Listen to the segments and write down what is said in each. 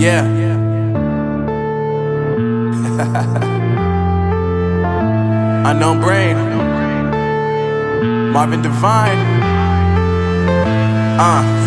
Yeah. Unknown Brain, Marvin Divine.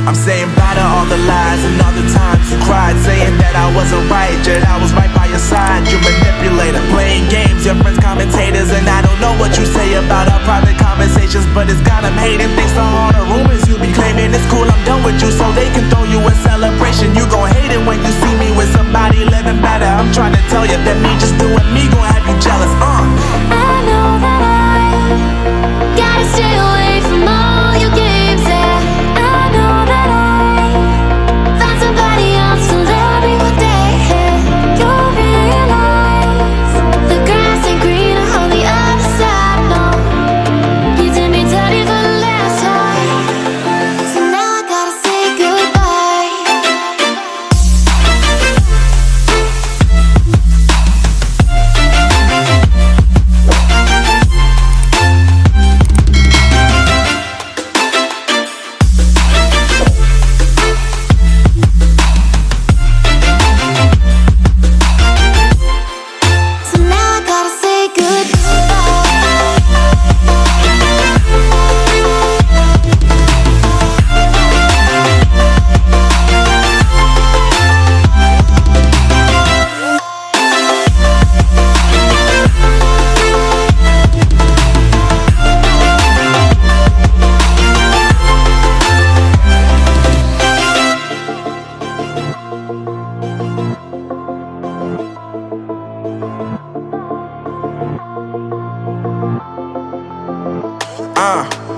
I'm saying bye to all the lies and all the times you cried, saying that I wasn't right, yet I was right by your side. You manipulator, playing games, your friends commentators, and I don't know what you say about our private conversations, but it's got them hating. Thanks to all the rumors you be claiming. It's cool, I'm done with you, so they can throw you a celebration. You gon' hate it when you see me with somebody living better. I'm trying to tell you that me just doing me gon' have you jealous. I know that I gotta stay away from all your games, yeah. I know that I found somebody else to love me one day, yeah. You'll realize the grass ain't greener on the other side, no. You did me dirty for the last time, so now I gotta say goodbye. So now I gotta say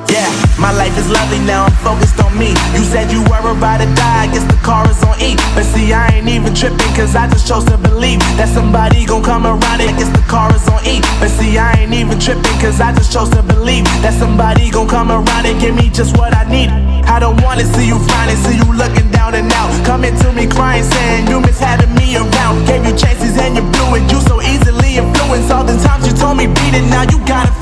Yeah, my life is lovely now, I'm focused on me. You said you were about to die, I guess the car is on E. But see, I ain't even tripping, cause I just chose to believe that somebody gon' come around it. I guess the car is on E. But see, I ain't even tripping, cause I just chose to believe that somebody gon' come around and give me just what I need. I don't wanna see you finding, see you looking down and out, coming to me crying, saying you miss having me around. Gave you chances and you blew it, you so easily influenced. All the times you told me beat it, now you gotta